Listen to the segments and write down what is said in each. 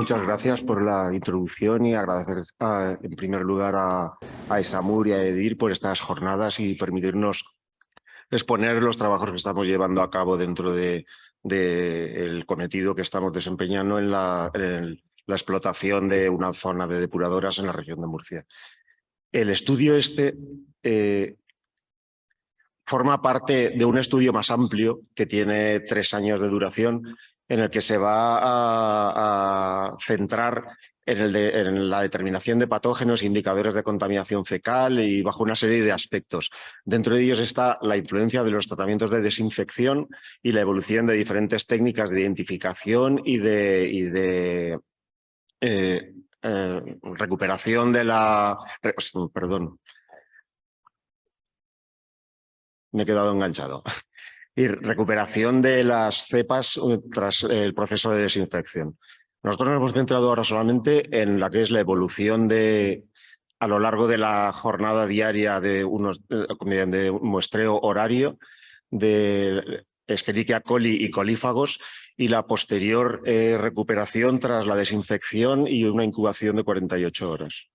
muchas gracias por la introducción y agradecer en primer lugar a Esamur y a Edir por estas jornadas y permitirnos exponer los trabajos que estamos llevando a cabo dentro del cometido que estamos desempeñando en la explotación de una zona de depuradoras en la región de Murcia. El estudio forma parte de un estudio más amplio que tiene 3 años de duración, en el que se va a centrar en la determinación de patógenos, indicadores de contaminación fecal y bajo una serie de aspectos. Dentro de ellos está la influencia de los tratamientos de desinfección y la evolución de diferentes técnicas de identificación y de recuperación de la... Perdón, me he quedado enganchado. Y recuperación de las cepas tras el proceso de desinfección. Nosotros nos hemos centrado ahora solamente en la que es la evolución a lo largo de la jornada diaria de un muestreo horario de Escherichia coli y colífagos y la posterior recuperación tras la desinfección y una incubación de 48 horas.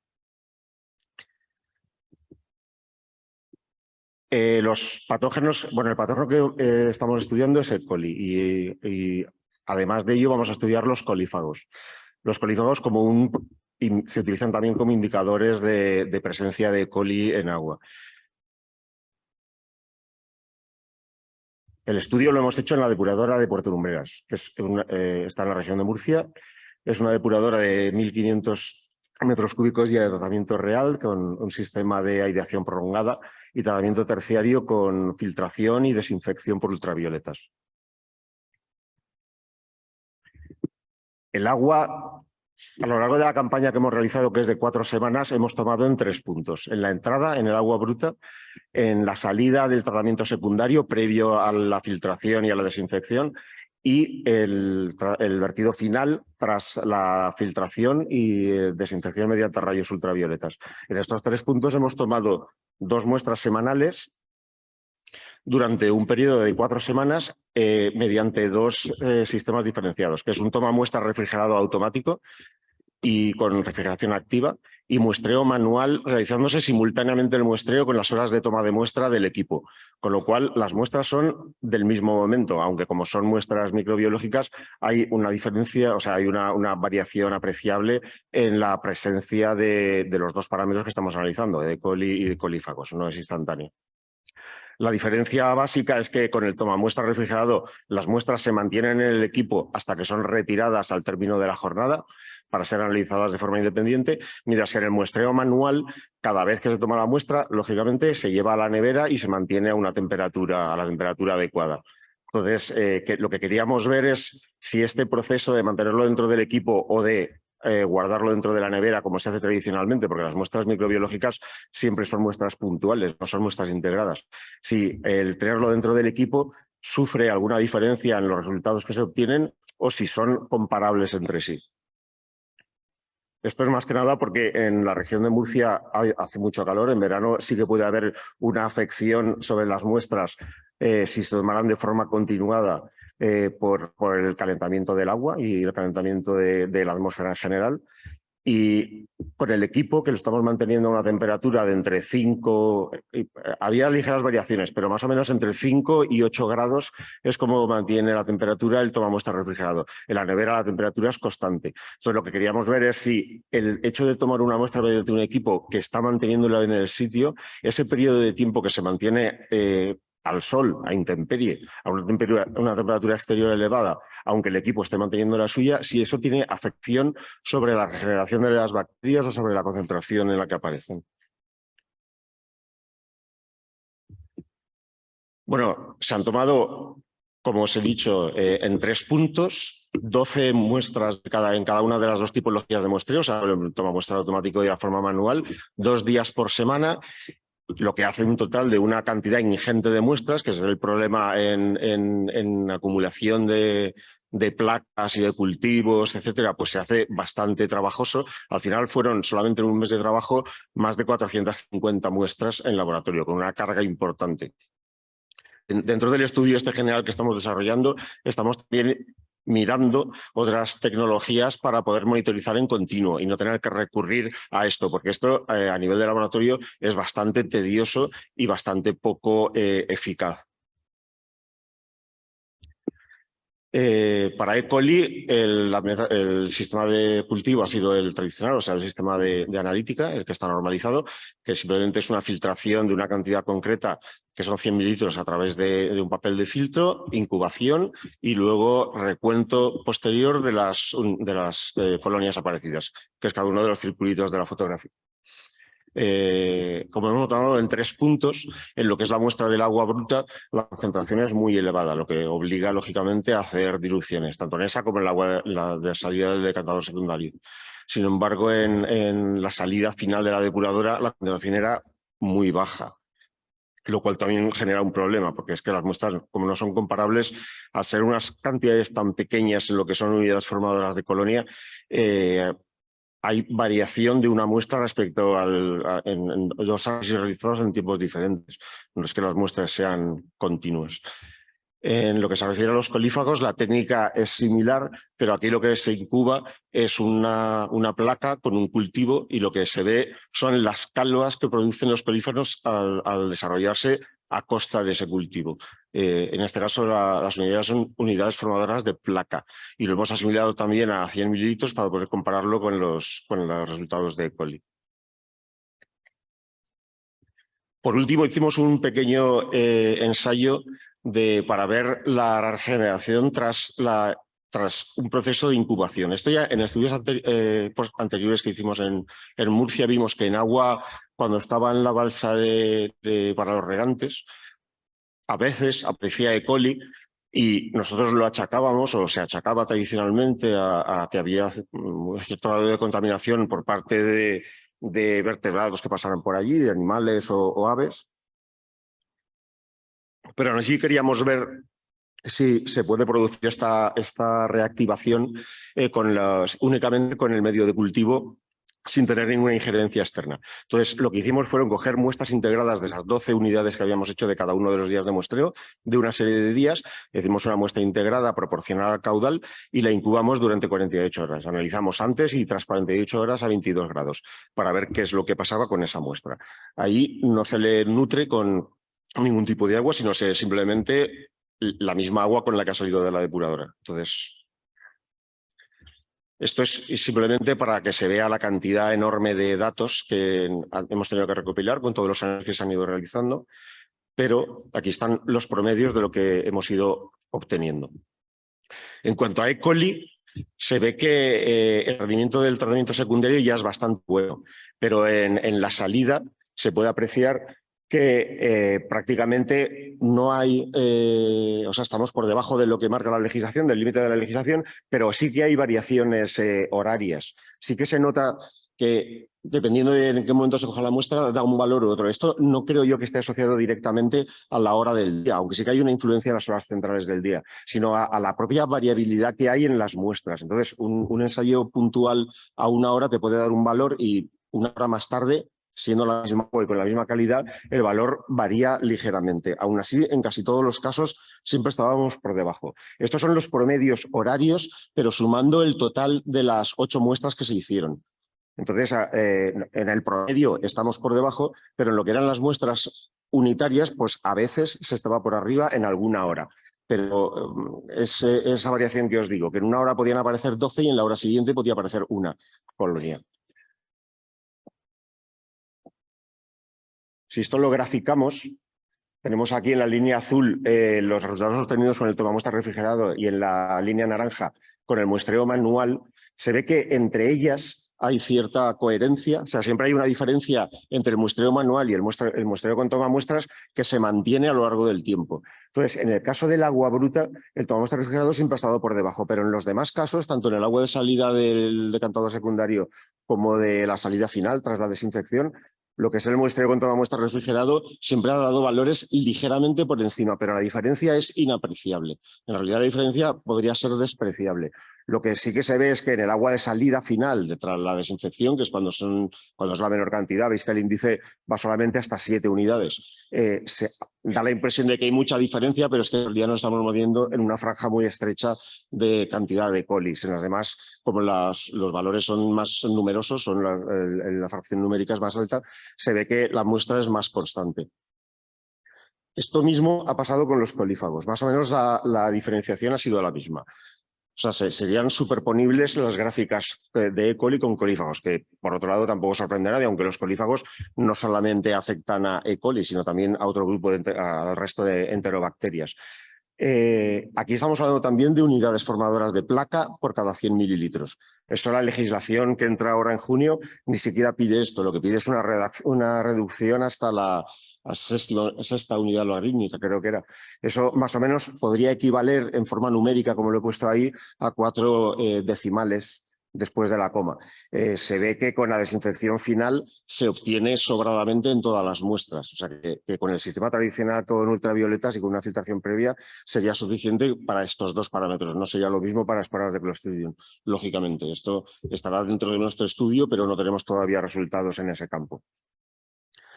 Los patógenos, bueno, el patógeno que estamos estudiando es E. coli y además de ello vamos a estudiar los colífagos. Los colífagos se utilizan también como indicadores de presencia de E. coli en agua. El estudio lo hemos hecho en la depuradora de Puerto Lumbreras, que está en la región de Murcia. Es una depuradora de 1.500 metros cúbicos y de tratamiento real con un sistema de aireación prolongada y tratamiento terciario con filtración y desinfección por ultravioletas. El agua, a lo largo de la campaña que hemos realizado, que es de 4 semanas, hemos tomado en 3 puntos. En la entrada, en el agua bruta, en la salida del tratamiento secundario previo a la filtración y a la desinfección y el vertido final tras la filtración y desinfección mediante rayos ultravioletas. En estos 3 puntos hemos tomado 2 muestras semanales durante un periodo de 4 semanas mediante 2 sistemas diferenciados, que es un toma muestra refrigerado automático y con refrigeración activa y muestreo manual, realizándose simultáneamente el muestreo con las horas de toma de muestra del equipo, con lo cual las muestras son del mismo momento, aunque como son muestras microbiológicas hay una diferencia, o sea, hay una variación apreciable en la presencia de los 2 parámetros que estamos analizando, de E. coli y de colífagos, no es instantáneo. La diferencia básica es que con el tomamuestra refrigerado las muestras se mantienen en el equipo hasta que son retiradas al término de la jornada para ser analizadas de forma independiente, mientras que en el muestreo manual, cada vez que se toma la muestra, lógicamente se lleva a la nevera y se mantiene a la temperatura adecuada. Entonces, lo que queríamos ver es si este proceso de mantenerlo dentro del equipo o de guardarlo dentro de la nevera, como se hace tradicionalmente, porque las muestras microbiológicas siempre son muestras puntuales, no son muestras integradas. Si el tenerlo dentro del equipo sufre alguna diferencia en los resultados que se obtienen o si son comparables entre sí. Esto es más que nada porque en la región de Murcia hace mucho calor, en verano sí que puede haber una afección sobre las muestras si se tomaran de forma continuada por el calentamiento del agua y el calentamiento de la atmósfera en general. Y con el equipo, que lo estamos manteniendo a una temperatura de entre 5, había ligeras variaciones, pero más o menos entre 5 y 8 grados es como mantiene la temperatura el tomamuestra refrigerado. En la nevera la temperatura es constante. Entonces lo que queríamos ver es si el hecho de tomar una muestra mediante un equipo que está manteniéndola en el sitio, ese periodo de tiempo que se mantiene al sol, a intemperie, a una temperatura exterior elevada, aunque el equipo esté manteniendo la suya, si eso tiene afección sobre la regeneración de las bacterias o sobre la concentración en la que aparecen. Bueno, se han tomado, como os he dicho, en 3 puntos, 12 muestras en cada una de las 2 tipologías de muestreo, o sea, el toma muestra automático y de forma manual, 2 días por semana, lo que hace un total de una cantidad ingente de muestras, que es el problema en acumulación de placas y de cultivos, etcétera, pues se hace bastante trabajoso. Al final fueron solamente en un mes de trabajo más de 450 muestras en laboratorio, con una carga importante. Dentro del estudio general que estamos desarrollando, estamos también mirando otras tecnologías para poder monitorizar en continuo y no tener que recurrir a esto, porque esto a nivel de laboratorio es bastante tedioso y bastante poco eficaz. Para E. coli, el sistema de cultivo ha sido el tradicional, o sea, el sistema de analítica, el que está normalizado, que simplemente es una filtración de una cantidad concreta, que son 100 mililitros a través de un papel de filtro, incubación y luego recuento posterior de las colonias aparecidas, que es cada uno de los circulitos de la fotografía. Como hemos notado, en 3 puntos, en lo que es la muestra del agua bruta, la concentración es muy elevada, lo que obliga, lógicamente, a hacer diluciones, tanto en esa como en la de salida del decantador secundario. Sin embargo, en la salida final de la depuradora, la concentración era muy baja, lo cual también genera un problema, porque es que las muestras, como no son comparables, al ser unas cantidades tan pequeñas en lo que son unidades formadoras de colonia, hay variación de una muestra respecto en dos análisis realizados en tiempos diferentes. No es que las muestras sean continuas. En lo que se refiere a los colífagos, la técnica es similar, pero aquí lo que se incuba es una placa con un cultivo y lo que se ve son las calvas que producen los colífagos al desarrollarse a costa de ese cultivo. En este caso, las unidades son unidades formadoras de placa y lo hemos asimilado también a 100 mililitros para poder compararlo con los resultados de E. coli. Por último, hicimos un pequeño ensayo para ver la regeneración tras un proceso de incubación. Esto ya en estudios anteriores que hicimos en Murcia vimos que en agua, cuando estaba en la balsa para los regantes, a veces aparecía E. coli y nosotros lo achacábamos, o se achacaba tradicionalmente a que había cierto grado de contaminación por parte de vertebrados que pasaran por allí, de animales o aves. Pero aún así queríamos ver si se puede producir esta reactivación únicamente con el medio de cultivo sin tener ninguna injerencia externa. Entonces, lo que hicimos fueron coger muestras integradas de las 12 unidades que habíamos hecho de cada uno de los días de muestreo, de una serie de días, hicimos una muestra integrada proporcional al caudal y la incubamos durante 48 horas. Analizamos antes y tras 48 horas a 22 grados para ver qué es lo que pasaba con esa muestra. Ahí no se le nutre con ningún tipo de agua, sino simplemente la misma agua con la que ha salido de la depuradora. Entonces, esto es simplemente para que se vea la cantidad enorme de datos que hemos tenido que recopilar con todos los años que se han ido realizando, pero aquí están los promedios de lo que hemos ido obteniendo. En cuanto a E. coli, se ve que el rendimiento del tratamiento secundario ya es bastante bueno, pero en la salida se puede apreciar que prácticamente no hay, o sea, estamos por debajo de lo que marca la legislación, del límite de la legislación, pero sí que hay variaciones horarias. Sí que se nota que dependiendo de en qué momento se coja la muestra, da un valor u otro. Esto no creo yo que esté asociado directamente a la hora del día, aunque sí que hay una influencia en las horas centrales del día, sino a la propia variabilidad que hay en las muestras. Entonces, un ensayo puntual a una hora te puede dar un valor y una hora más tarde, siendo la misma y con la misma calidad, el valor varía ligeramente. Aún así, en casi todos los casos, siempre estábamos por debajo. Estos son los promedios horarios, pero sumando el total de las 8 muestras que se hicieron. Entonces, en el promedio estamos por debajo, pero en lo que eran las muestras unitarias, pues a veces se estaba por arriba en alguna hora. Pero esa variación que os digo, que en una hora podían aparecer 12 y en la hora siguiente podía aparecer una colonia. Si esto lo graficamos, tenemos aquí en la línea azul los resultados obtenidos con el tomamuestras refrigerado y en la línea naranja con el muestreo manual. Se ve que entre ellas hay cierta coherencia, o sea, siempre hay una diferencia entre el muestreo manual y el muestreo con tomamuestras que se mantiene a lo largo del tiempo. Entonces, en el caso del agua bruta, el tomamuestras refrigerado siempre ha estado por debajo, pero en los demás casos, tanto en el agua de salida del decantador secundario como de la salida final tras la desinfección, lo que es el muestreo con tomamuestras refrigerado siempre ha dado valores ligeramente por encima, pero la diferencia es inapreciable. En realidad la diferencia podría ser despreciable. Lo que sí que se ve es que en el agua de salida final, tras la desinfección, que es cuando es la menor cantidad, veis que el índice va solamente hasta 7 unidades. Se da la impresión de que hay mucha diferencia, pero es que en realidad nos estamos moviendo en una franja muy estrecha de cantidad de E. coli. En las demás, como los valores son más numerosos, la fracción numérica es más alta, se ve que la muestra es más constante. Esto mismo ha pasado con los colífagos. Más o menos la diferenciación ha sido la misma. O sea, serían superponibles las gráficas de E. coli con colífagos, que por otro lado tampoco sorprende a nadie, aunque los colífagos no solamente afectan a E. coli, sino también a otro grupo, al resto de enterobacterias. Aquí estamos hablando también de unidades formadoras de placa por cada 100 mililitros. Esto, la legislación que entra ahora en junio ni siquiera pide esto, lo que pide es una reducción hasta la sexta unidad logarítmica, creo que era. Eso más o menos podría equivaler en forma numérica, como lo he puesto ahí, a 4 decimales después de la coma. Se ve que con la desinfección final se obtiene sobradamente en todas las muestras. O sea, que con el sistema tradicional con ultravioletas y con una filtración previa sería suficiente para estos dos parámetros. No sería lo mismo para esporas de Clostridium, lógicamente. Esto estará dentro de nuestro estudio, pero no tenemos todavía resultados en ese campo.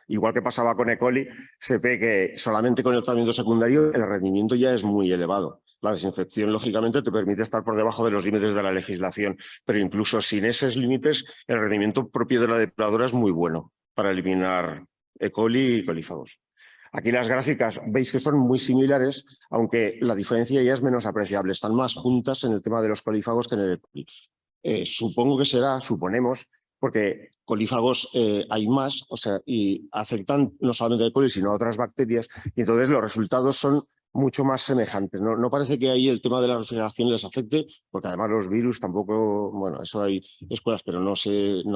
Igual que pasaba con E. coli, se ve que solamente con el tratamiento secundario el rendimiento ya es muy elevado. La desinfección, lógicamente, te permite estar por debajo de los límites de la legislación, pero incluso sin esos límites, el rendimiento propio de la depuradora es muy bueno para eliminar E. coli y colífagos. Aquí las gráficas veis que son muy similares, aunque la diferencia ya es menos apreciable. Están más juntas en el tema de los colífagos que en el E. coli. Supongo que será, suponemos, porque colífagos hay más, o sea, y afectan no solamente a E. coli, sino a otras bacterias, y entonces los resultados son mucho más semejantes. No parece que ahí el tema de la refrigeración les afecte, porque además los virus tampoco, bueno, eso hay escuelas, pero no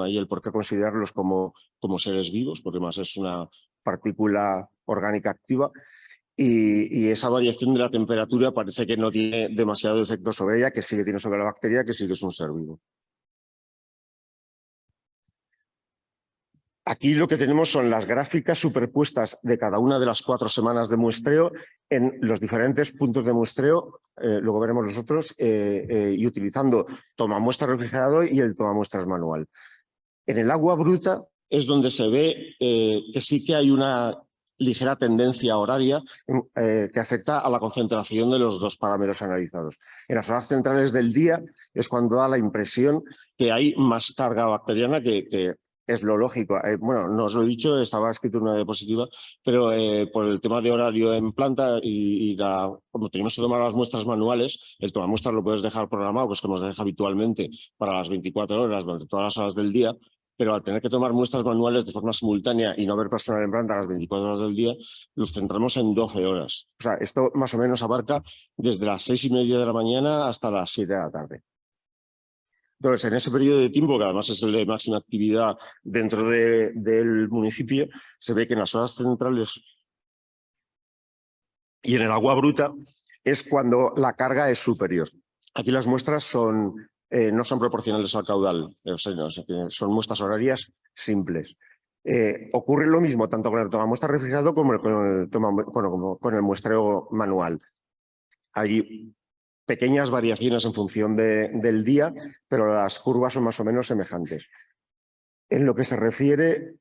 hay el por qué considerarlos como seres vivos, porque más es una partícula orgánica activa. Y esa variación de la temperatura parece que no tiene demasiado efecto sobre ella, que sí que tiene sobre la bacteria, que sí que es un ser vivo. Aquí lo que tenemos son las gráficas superpuestas de cada una de las 4 semanas de muestreo en los diferentes puntos de muestreo, luego veremos los otros, y utilizando tomamuestras refrigerado y el tomamuestras manual. En el agua bruta es donde se ve que sí que hay una ligera tendencia horaria que afecta a la concentración de los dos parámetros analizados. En las horas centrales del día es cuando da la impresión que hay más carga bacteriana que es lo lógico. Bueno, no os lo he dicho, estaba escrito en una diapositiva, pero por el tema de horario en planta como tenemos que tomar las muestras manuales, el tomamuestras lo puedes dejar programado, pues como se deja habitualmente para las 24 horas, durante todas las horas del día, pero al tener que tomar muestras manuales de forma simultánea y no haber personal en planta a las 24 horas del día, los centramos en 12 horas. O sea, esto más o menos abarca desde las 6:30 de la mañana hasta las 7 de la tarde. Entonces, en ese periodo de tiempo, que además es el de máxima actividad dentro del municipio, se ve que en las horas centrales y en el agua bruta es cuando la carga es superior. Aquí las muestras no son proporcionales al caudal, son muestras horarias simples. Ocurre lo mismo tanto con el tomamuestra refrigerado como con el muestreo manual. Hay pequeñas variaciones en función del día, pero las curvas son más o menos semejantes. En lo que se refiere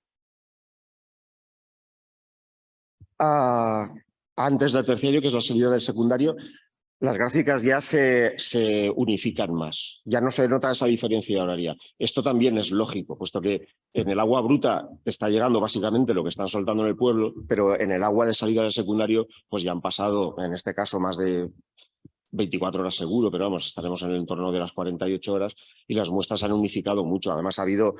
a antes del terciario, que es la salida del secundario, las gráficas ya se unifican más, ya no se nota esa diferencia horaria. Esto también es lógico, puesto que en el agua bruta te está llegando básicamente lo que están soltando en el pueblo, pero en el agua de salida del secundario pues ya han pasado, en este caso, más de 24 horas seguro, pero vamos, estaremos en el entorno de las 48 horas y las muestras han unificado mucho. Además, ha habido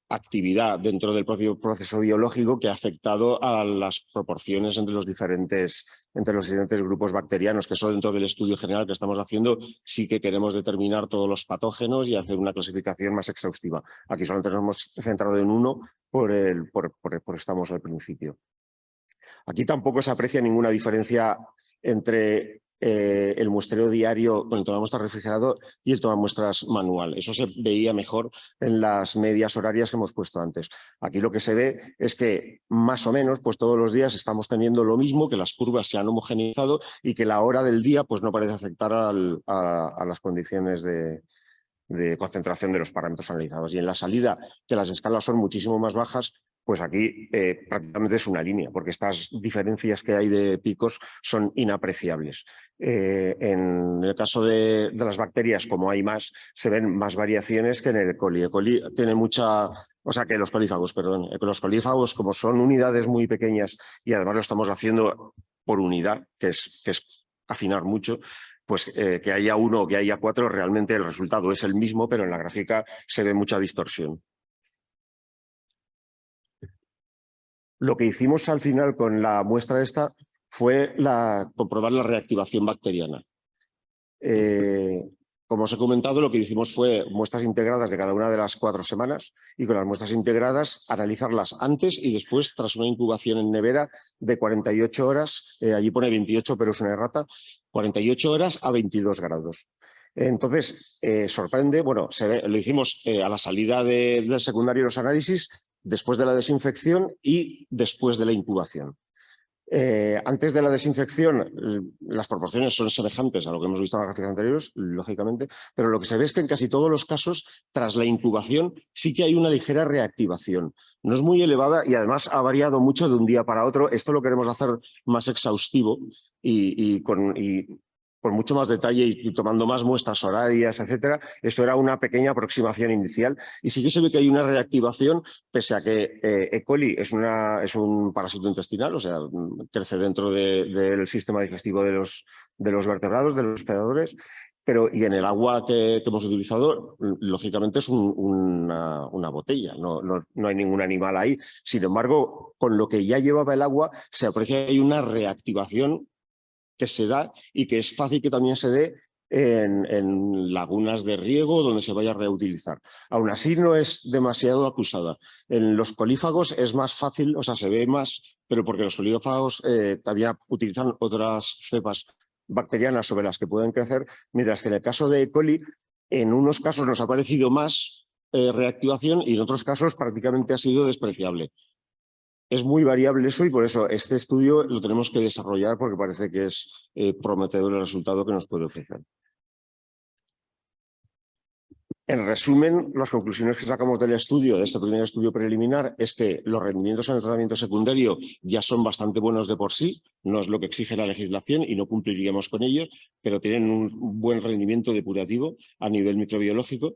actividad dentro del propio proceso biológico que ha afectado a las proporciones entre los diferentes grupos bacterianos, que eso dentro del estudio general que estamos haciendo sí que queremos determinar todos los patógenos y hacer una clasificación más exhaustiva. Aquí solamente nos hemos centrado en uno por estamos al principio. Aquí tampoco se aprecia ninguna diferencia entre el muestreo diario con el tomamuestras refrigerado y el tomamuestras manual. Eso se veía mejor en las medias horarias que hemos puesto antes. Aquí lo que se ve es que más o menos pues todos los días estamos teniendo lo mismo, que las curvas se han homogeneizado y que la hora del día pues no parece afectar a las condiciones de concentración de los parámetros analizados. Y en la salida, que las escalas son muchísimo más bajas, pues aquí prácticamente es una línea, porque estas diferencias que hay de picos son inapreciables. En el caso de las bacterias, como hay más, se ven más variaciones que en el E. coli. E. coli tiene mucha... O sea, que los colífagos, perdón. Los colífagos, como son unidades muy pequeñas y además lo estamos haciendo por unidad, que es afinar mucho, pues que haya 1 o que haya 4, realmente el resultado es el mismo, pero en la gráfica se ve mucha distorsión. Lo que hicimos al final con la muestra esta fue comprobar la reactivación bacteriana. Como os he comentado, lo que hicimos fue muestras integradas de cada una de las 4 semanas y con las muestras integradas analizarlas antes y después tras una incubación en nevera de 48 horas, allí pone 28 pero es una errata, 48 horas a 22 grados. Entonces, sorprende, bueno, lo hicimos a la salida del secundario los análisis, después de la desinfección y después de la incubación. Antes de la desinfección, las proporciones son semejantes a lo que hemos visto en las gráficas anteriores, lógicamente, pero lo que se ve es que en casi todos los casos, tras la incubación, sí que hay una ligera reactivación. No es muy elevada y además ha variado mucho de un día para otro. Esto lo queremos hacer más exhaustivo y con mucho más detalle y tomando más muestras horarias, etcétera. Esto era una pequeña aproximación inicial y sí que se ve que hay una reactivación, pese a que E. coli es un parásito intestinal, o sea, crece dentro del sistema digestivo de los vertebrados, de los hospedadores, y en el agua que hemos utilizado, lógicamente es una botella, no hay ningún animal ahí. Sin embargo, con lo que ya llevaba el agua, se aprecia que hay una reactivación que se da y que es fácil que también se dé en lagunas de riego donde se vaya a reutilizar. Aún así no es demasiado acusada. En los colífagos es más fácil, o sea, se ve más, pero porque los colífagos también utilizan otras cepas bacterianas sobre las que pueden crecer, mientras que en el caso de E. coli, en unos casos nos ha parecido más reactivación y en otros casos prácticamente ha sido despreciable. Es muy variable eso y por eso este estudio lo tenemos que desarrollar porque parece que es prometedor el resultado que nos puede ofrecer. En resumen, las conclusiones que sacamos del estudio, de este primer estudio preliminar, es que los rendimientos en el tratamiento secundario ya son bastante buenos de por sí, no es lo que exige la legislación y no cumpliríamos con ellos, pero tienen un buen rendimiento depurativo a nivel microbiológico.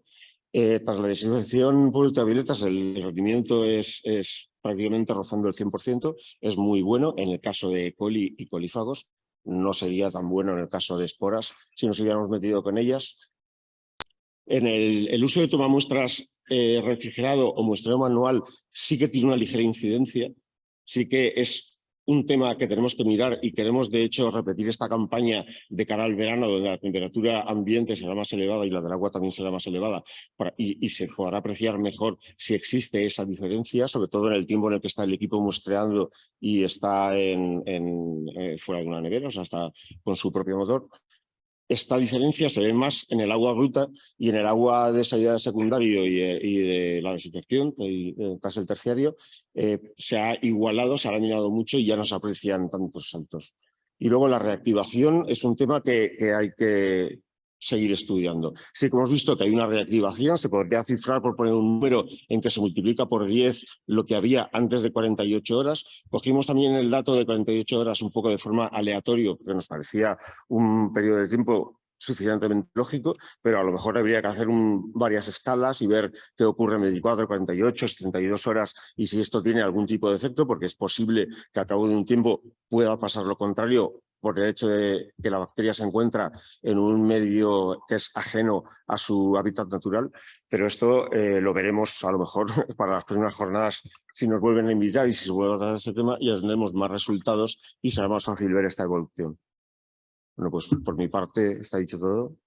Tras la desinfección por ultravioletas, el rendimiento es prácticamente rozando el 100%, es muy bueno en el caso de E. coli y colífagos, no sería tan bueno en el caso de esporas si nos hubiéramos metido con ellas. En el uso de tomamuestras refrigerado o muestreo manual sí que tiene una ligera incidencia, sí que es un tema que tenemos que mirar y queremos de hecho repetir esta campaña de cara al verano donde la temperatura ambiente será más elevada y la del agua también será más elevada y se podrá apreciar mejor si existe esa diferencia, sobre todo en el tiempo en el que está el equipo muestreando y está fuera de una nevera, o sea, está con su propio motor. Esta diferencia se ve más en el agua bruta y en el agua de salida de secundario y de la desinfección, tras el terciario, se ha igualado, se ha eliminado mucho y ya no se aprecian tantos saltos. Y luego la reactivación es un tema que hay que seguir estudiando. Sí que hemos visto que hay una reactivación, se podría cifrar por poner un número en que se multiplica por 10 lo que había antes de 48 horas. Cogimos también el dato de 48 horas un poco de forma aleatoria, porque nos parecía un periodo de tiempo suficientemente lógico, pero a lo mejor habría que hacer varias escalas y ver qué ocurre en 24, 48, 72 horas y si esto tiene algún tipo de efecto, porque es posible que a cabo de un tiempo pueda pasar lo contrario por el hecho de que la bacteria se encuentra en un medio que es ajeno a su hábitat natural, pero esto lo veremos a lo mejor para las próximas jornadas si nos vuelven a invitar y si se vuelve a tratar este tema ya tendremos más resultados y será más fácil ver esta evolución. Bueno, pues por mi parte está dicho todo.